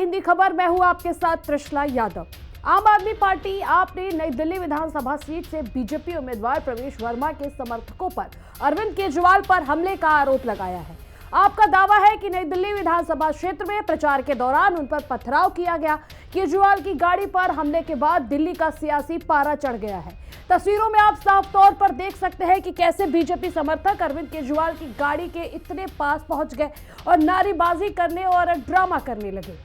हिंदी खबर। मैं हूं आपके साथ त्रिशला यादव। आम आदमी पार्टी आप ने नई दिल्ली विधानसभा सीट से बीजेपी उम्मीदवार प्रवेश वर्मा के समर्थकों पर अरविंद केजरीवाल पर हमले का आरोप लगाया है। आपका दावा है कि नई दिल्ली विधानसभा क्षेत्र में प्रचार के दौरान उन पर पथराव किया गया। केजरीवाल की गाड़ी पर हमले के बाद दिल्ली का सियासी पारा चढ़ गया है। तस्वीरों में आप साफ तौर पर देख सकते हैं कि कैसे बीजेपी समर्थक अरविंद केजरीवाल की गाड़ी के इतने पास पहुंच गए और नारेबाजी करने और ड्रामा करने लगे।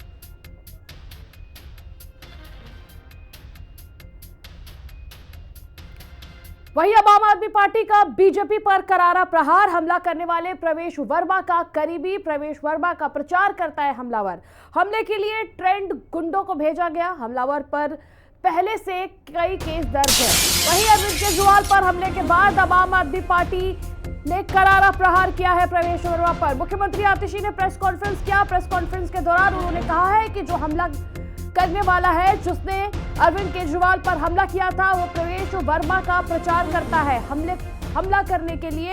वहीं अब आम आदमी पार्टी का बीजेपी पर करारा प्रहार। हमला करने वाले प्रवेश वर्मा का करीबी प्रवेश वर्मा का प्रचार करता है हमलावर। हमले के लिए ट्रेंड गुंडों को भेजा गया। हमलावर पर पहले से कई केस दर्ज है। वहीं अरविंद केजरीवाल पर हमले के बाद अब आम आदमी पार्टी ने करारा प्रहार किया है प्रवेश वर्मा पर। मुख्यमंत्री आतिशी ने प्रेस कॉन्फ्रेंस किया। प्रेस कॉन्फ्रेंस के दौरान उन्होंने कहा है कि जो हमला करने वाला है, जिसने अरविंद केजरीवाल पर हमला किया था, वो प्रवेश वर्मा का प्रचार करता है। हमला करने के लिए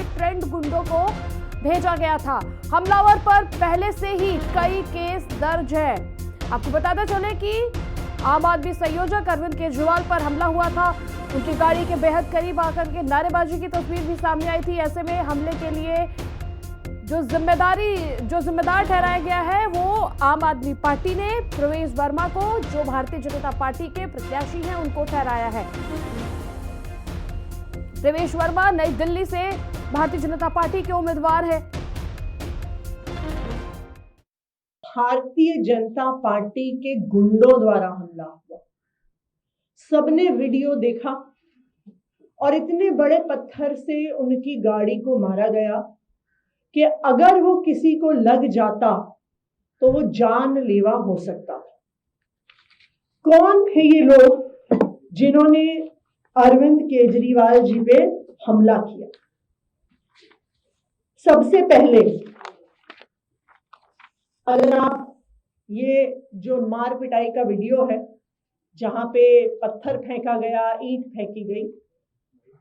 ट्रेंड गुंडों को भेजा गया था। हमलावर पर पहले से ही कई केस दर्ज है। आपको बताते चले कि आम आदमी संयोजक अरविंद केजरीवाल पर हमला हुआ था। उनकी गाड़ी के बेहद करीब आकर के नारेबाजी की तस्वीर भी सामने आई थी। ऐसे में हमले के लिए जो जिम्मेदार ठहराया गया है वो आम आदमी पार्टी ने प्रवेश वर्मा को, जो भारतीय जनता पार्टी के प्रत्याशी हैं, उनको ठहराया है। प्रवेश वर्मा नई दिल्ली से भारतीय जनता पार्टी के उम्मीदवार है। भारतीय जनता पार्टी के गुंडों द्वारा हमला हुआ। सबने वीडियो देखा और इतने बड़े पत्थर से उनकी गाड़ी को मारा गया कि अगर वो किसी को लग जाता तो वो जानलेवा हो सकता था। कौन थे ये लोग जिन्होंने अरविंद केजरीवाल जी पे हमला किया? सबसे पहले अगर आप ये जो मार पिटाई का वीडियो है, जहां पे पत्थर फेंका गया, ईंट फेंकी गई,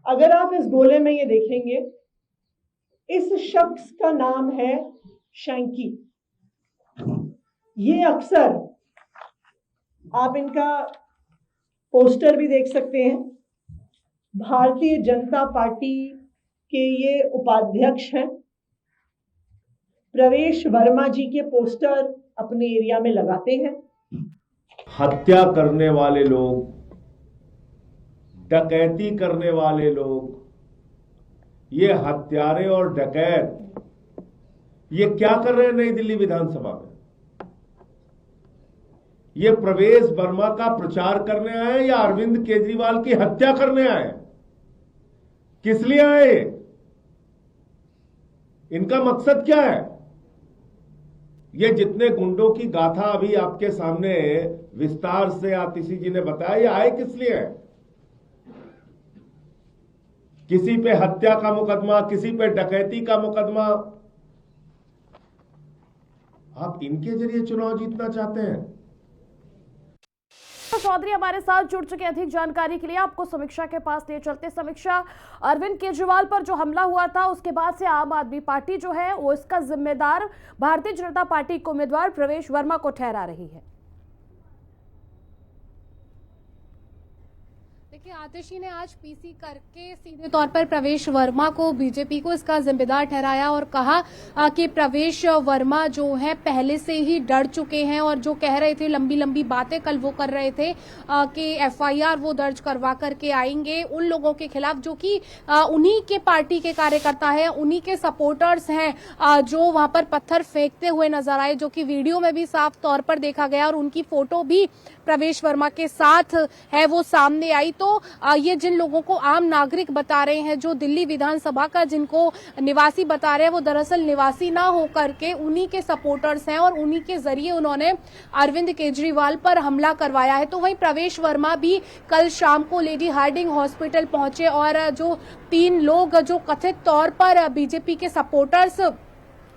अगर आप इस गोले में ये देखेंगे, इस शख्स का नाम है शैंकी। ये अक्सर आप इनका पोस्टर भी देख सकते हैं। भारतीय जनता पार्टी के ये उपाध्यक्ष हैं। प्रवेश वर्मा जी के पोस्टर अपने एरिया में लगाते हैं। हत्या करने वाले लोग, डकैती करने वाले लोग, ये हत्यारे और डकैत ये क्या कर रहे हैं नई दिल्ली विधानसभा में? ये प्रवेश वर्मा का प्रचार करने आए या अरविंद केजरीवाल की हत्या करने आए? किस लिए आए? इनका मकसद क्या है? ये जितने गुंडों की गाथा अभी आपके सामने विस्तार से आतिशी जी ने बताया, ये आए किस लिए है? किसी पे हत्या का मुकदमा, किसी पे डकैती का मुकदमा। आप इनके जरिए चुनाव जीतना चाहते हैं? चौधरी हमारे साथ जुड़ चुके। अधिक जानकारी के लिए आपको समीक्षा के पास ले चलते। समीक्षा, अरविंद केजरीवाल पर जो हमला हुआ था उसके बाद से आम आदमी पार्टी जो है वो इसका जिम्मेदार भारतीय जनता पार्टी के उम्मीदवार प्रवेश वर्मा को ठहरा रही है। देखिए, आतिशी ने आज पीसी करके सीधे तौर पर प्रवेश वर्मा को, बीजेपी को इसका जिम्मेदार ठहराया और कहा कि प्रवेश वर्मा जो है पहले से ही डर चुके हैं और जो कह रहे थे लंबी लंबी बातें कल वो कर रहे थे कि एफआईआर वो दर्ज करवा करके आएंगे उन लोगों के खिलाफ जो कि उन्हीं के पार्टी के कार्यकर्ता है, उन्हीं के सपोर्टर्स हैं, जो वहां पर पत्थर फेंकते हुए नजर आए, जो कि वीडियो में भी साफ तौर पर देखा गया और उनकी फोटो भी प्रवेश वर्मा के साथ है वो सामने आई। तो ये जिन लोगों को आम नागरिक बता रहे हैं, जो दिल्ली विधानसभा का जिनको निवासी बता रहे हैं, वो दरअसल निवासी ना होकर के उन्हीं के सपोर्टर्स हैं और उन्हीं के जरिए उन्होंने अरविंद केजरीवाल पर हमला करवाया है। तो वहीं प्रवेश वर्मा भी कल शाम को लेडी हार्डिंग हॉस्पिटल पहुंचे और जो 3 लोग जो कथित तौर पर बीजेपी के सपोर्टर्स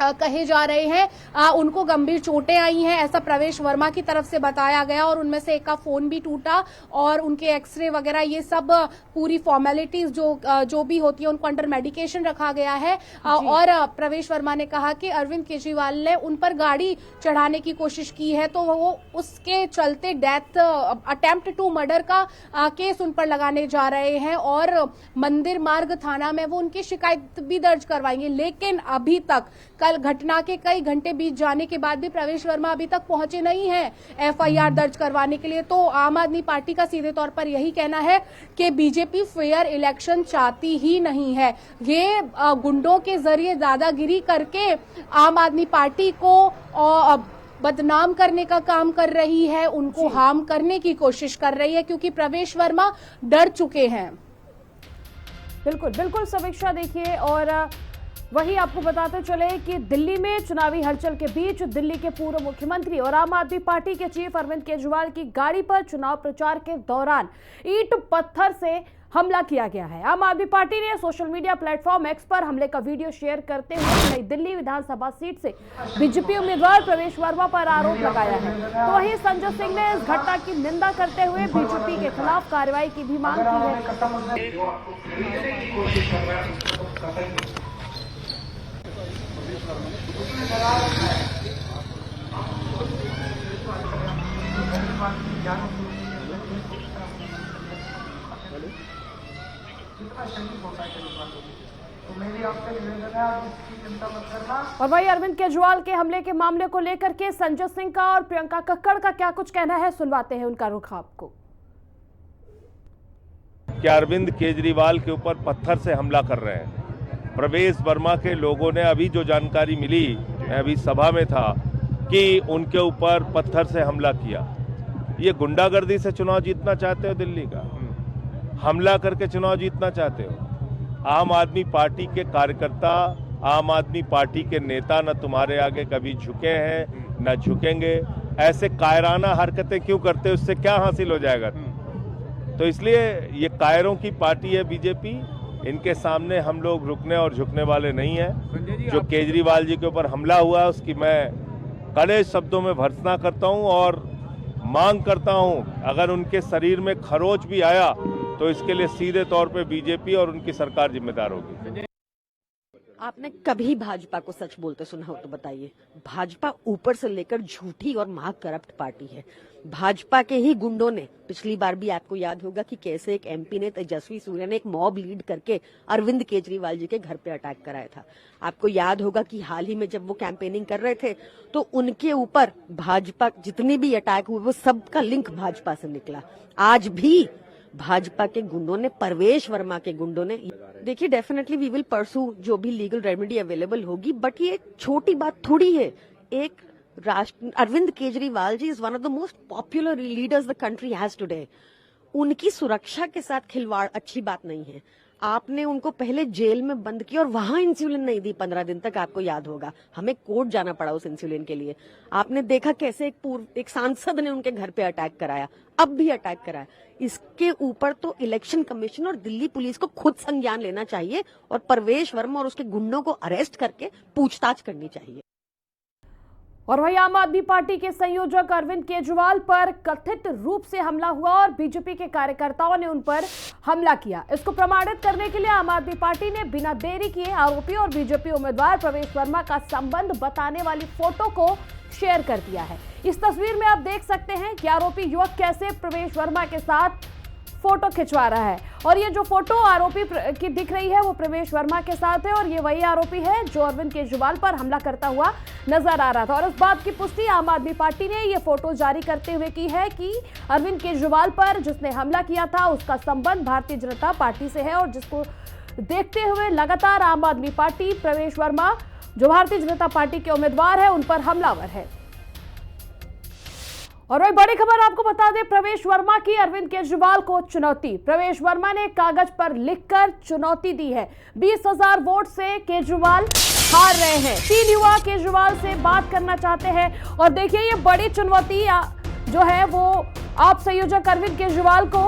कहे जा रहे हैं उनको गंभीर चोटें आई हैं, ऐसा प्रवेश वर्मा की तरफ से बताया गया। और उनमें से एक का फोन भी टूटा और उनके एक्सरे वगैरह ये सब पूरी फॉर्मेलिटीज जो भी होती है उनको अंडर मेडिकेशन रखा गया है। और प्रवेश वर्मा ने कहा कि अरविंद केजरीवाल ने उन पर गाड़ी चढ़ाने की कोशिश की है, तो वो उसके चलते डेथ अटेम्प्ट टू मर्डर का केस उन पर लगाने जा रहे हैं और मंदिर मार्ग थाना में वो उनकी शिकायत भी दर्ज करवाएंगे। लेकिन अभी तक कल घटना के कई घंटे बीत जाने के बाद भी प्रवेश वर्मा अभी तक पहुंचे नहीं हैं एफआईआर दर्ज करवाने के लिए। तो आम आदमी पार्टी का सीधे तौर पर यही कहना है कि बीजेपी फेयर इलेक्शन चाहती ही नहीं है। ये गुंडों के जरिए दादागिरी करके आम आदमी पार्टी को बदनाम करने का काम कर रही है, उनको हार्म करने की कोशिश कर रही है, क्योंकि प्रवेश वर्मा डर चुके हैं। बिल्कुल बिल्कुल समीक्षा देखिए। और वहीं आपको बताते चले कि दिल्ली में चुनावी हलचल के बीच दिल्ली के पूर्व मुख्यमंत्री और आम आदमी पार्टी के चीफ अरविंद केजरीवाल की गाड़ी पर चुनाव प्रचार के दौरान ईंट पत्थर से हमला किया गया है। आम आदमी पार्टी ने सोशल मीडिया प्लेटफॉर्म एक्स पर हमले का वीडियो शेयर करते हुए नई दिल्ली विधानसभा सीट से बीजेपी उम्मीदवार प्रवेश वर्मा पर आरोप लगाया है। तो वहीं संजय सिंह ने इस घटना की निंदा करते हुए बीजेपी के खिलाफ कार्रवाई की भी मांग की है। और वही अरविंद केजरीवाल के हमले के मामले को लेकर के संजय सिंह का और प्रियंका कक्कड़ का क्या कुछ कहना है, सुनवाते हैं उनका रुख आपको। क्या अरविंद केजरीवाल के ऊपर पत्थर से हमला कर रहे हैं? प्रवेश वर्मा के लोगों ने अभी जो जानकारी मिली, मैं अभी सभा में था, कि उनके ऊपर पत्थर से हमला किया। ये गुंडागर्दी से चुनाव जीतना चाहते हो? दिल्ली का हमला करके चुनाव जीतना चाहते हो? आम आदमी पार्टी के कार्यकर्ता, आम आदमी पार्टी के नेता न तुम्हारे आगे कभी झुके हैं न झुकेंगे। ऐसे कायराना हरकतें क्यों करते हो? उससे क्या हासिल हो जाएगा? तो इसलिए ये कायरों की पार्टी है बीजेपी, इनके सामने हम लोग रुकने और झुकने वाले नहीं हैं। जो केजरीवाल जी के ऊपर हमला हुआ है उसकी मैं कड़े शब्दों में भर्त्सना करता हूं और मांग करता हूं, अगर उनके शरीर में खरोच भी आया तो इसके लिए सीधे तौर पे बीजेपी और उनकी सरकार जिम्मेदार होगी। आपने कभी भाजपा को सच बोलते सुना हो तो बताइए। भाजपा ऊपर से लेकर झूठी और महाकरप्ट पार्टी है। भाजपा के ही गुंडों ने, पिछली बार भी आपको याद होगा कि कैसे एक एमपी ने, तेजस्वी सूर्या ने एक मॉब लीड करके अरविंद केजरीवाल जी के घर पे अटैक कराया था। आपको याद होगा कि हाल ही में जब वो कैंपेनिंग कर रहे थे तो उनके ऊपर भाजपा जितने भी अटैक हुए वो सबका लिंक भाजपा से निकला। आज भी भाजपा के गुंडों ने, प्रवेश वर्मा के गुंडों ने, देखिए डेफिनेटली वी विल परसू जो भी लीगल रेमेडी अवेलेबल होगी, बट ये छोटी बात थोड़ी है। एक Arvind Kejriwal ji is one of the most popular leaders the country has today. उनकी सुरक्षा के साथ खिलवाड़ अच्छी बात नहीं है। आपने उनको पहले जेल में बंद किया और वहां इंसुलिन नहीं दी 15 दिन तक, आपको याद होगा। हमें कोर्ट जाना पड़ा उस इंसुलिन के लिए। आपने देखा कैसे एक सांसद ने उनके घर पे अटैक कराया, अब भी अटैक कराया। इसके ऊपर तो इलेक्शन कमीशन और दिल्ली पुलिस को खुद संज्ञान लेना चाहिए और प्रवेश वर्मा और उसके गुंडों को अरेस्ट करके पूछताछ करनी चाहिए। और वही आम आदमी पार्टी के संयोजक अरविंद केजरीवाल पर कथित रूप से हमला हुआ और बीजेपी के कार्यकर्ताओं ने उन पर हमला किया। इसको प्रमाणित करने के लिए आम आदमी पार्टी ने बिना देरी किए आरोपी और बीजेपी उम्मीदवार प्रवेश वर्मा का संबंध बताने वाली फोटो को शेयर कर दिया है। इस तस्वीर में आप देख सकते हैं कि आरोपी युवक कैसे प्रवेश वर्मा के साथ फोटो खिंचवा रहा है और ये जो फोटो आरोपी की दिख रही है वो प्रवेश वर्मा के साथ है और ये वही आरोपी है जो अरविंद केजरीवाल पर हमला करता हुआ नजर आ रहा था। और इस बात की पुष्टि आम आदमी पार्टी ने ये फोटो जारी करते हुए की है कि अरविंद केजरीवाल पर जिसने हमला किया था उसका संबंध भारतीय जनता पार्टी से है और जिसको देखते हुए लगातार आम आदमी पार्टी प्रवेश वर्मा जो भारतीय जनता पार्टी के उम्मीदवार है उन पर हमलावर है। और वही बड़ी खबर आपको बता दें, प्रवेश वर्मा की अरविंद केजरीवाल को चुनौती। प्रवेश वर्मा ने कागज पर लिखकर चुनौती दी है। 20,000 वोट से केजरीवाल हार रहे हैं। 3 युवा केजरीवाल से बात करना चाहते हैं और देखिए ये बड़ी चुनौती जो है वो आप संयोजक अरविंद केजरीवाल को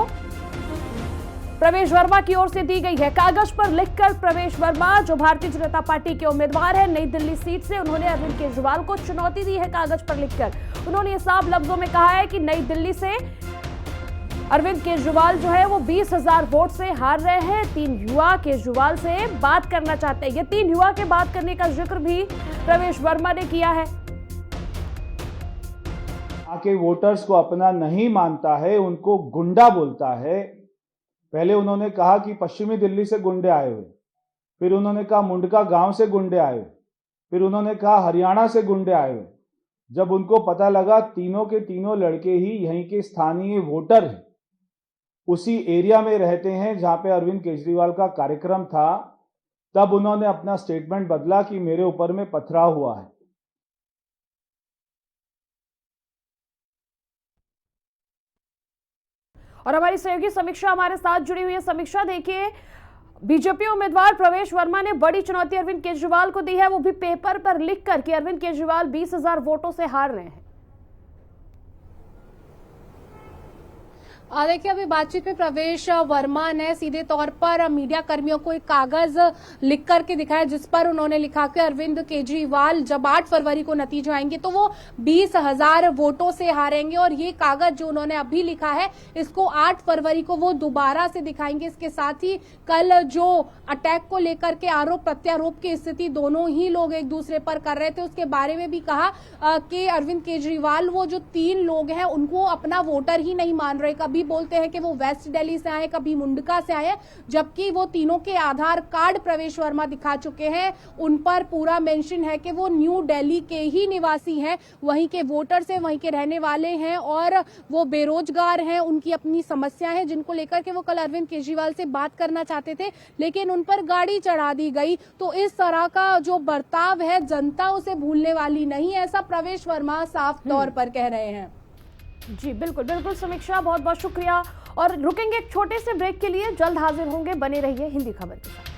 प्रवेश वर्मा की ओर से दी गई है। कागज पर लिखकर प्रवेश वर्मा, जो भारतीय जनता पार्टी के उम्मीदवार है नई दिल्ली सीट से, उन्होंने अरविंद केजरीवाल को चुनौती दी है। कागज पर लिखकर उन्होंने ये साफ लफ्जों में कहा है कि नई दिल्ली से अरविंद केजरीवाल जो है वो 20,000 वोट से हार रहे हैं। 3 युवा केजरीवाल से बात करना चाहते हैं। ये 3 युवा के बात करने का जिक्र भी प्रवेश वर्मा ने किया है। के वोटर्स को अपना नहीं मानता है, उनको गुंडा बोलता है। पहले उन्होंने कहा कि पश्चिमी दिल्ली से गुंडे आए हुए, फिर उन्होंने कहा मुंडका गांव से गुंडे आए हुए, फिर उन्होंने कहा हरियाणा से गुंडे आए हुए। जब उनको पता लगा तीनों के तीनों लड़के ही यहीं के स्थानीय वोटर हैं, उसी एरिया में रहते हैं जहां पे अरविंद केजरीवाल का कार्यक्रम था, तब उन्होंने अपना स्टेटमेंट बदला कि मेरे ऊपर में पथराव हुआ है। और हमारी सहयोगी समीक्षा हमारे साथ जुड़ी हुई है। समीक्षा, देखिए, बीजेपी उम्मीदवार प्रवेश वर्मा ने बड़ी चुनौती अरविंद केजरीवाल को दी है, वो भी पेपर पर लिखकर कि अरविंद केजरीवाल 20,000 वोटों से हार रहे हैं। देखिए, अभी बातचीत में प्रवेश वर्मा ने सीधे तौर पर मीडिया कर्मियों को एक कागज लिख करके दिखाया, जिस पर उन्होंने लिखा कि अरविंद केजरीवाल जब 8 फरवरी को नतीजे आएंगे तो वो 20,000 वोटों से हारेंगे। और ये कागज जो उन्होंने अभी लिखा है, इसको 8 फरवरी को वो दोबारा से दिखाएंगे। इसके साथ ही कल जो अटैक को लेकर के आरोप प्रत्यारोप की स्थिति दोनों ही लोग एक दूसरे पर कर रहे थे, उसके बारे में भी कहा कि अरविंद केजरीवाल वो जो 3 लोग हैं उनको अपना वोटर ही नहीं मान रहे। कभी बोलते हैं कि वो वेस्ट दिल्ली से आए, कभी मुंडका से आए, जबकि वो तीनों के आधार कार्ड प्रवेश वर्मा दिखा चुके हैं। उन पर पूरा मेंशन है कि वो न्यू दिल्ली के ही निवासी हैं, वहीं के वोटर्स हैं, वहीं के रहने वाले हैं और वो बेरोजगार हैं। उनकी अपनी समस्या है जिनको लेकर के वो कल अरविंद केजरीवाल से बात करना चाहते थे, लेकिन उन पर गाड़ी चढ़ा दी गई। तो इस तरह का जो बर्ताव है, जनता उसे भूलने वाली नहीं है, ऐसा प्रवेश वर्मा साफ तौर पर कह रहे हैं। जी बिल्कुल बिल्कुल समीक्षा, बहुत बहुत शुक्रिया। और रुकेंगे एक छोटे से ब्रेक के लिए, जल्द हाजिर होंगे, बने रहिए हिंदी खबर के साथ।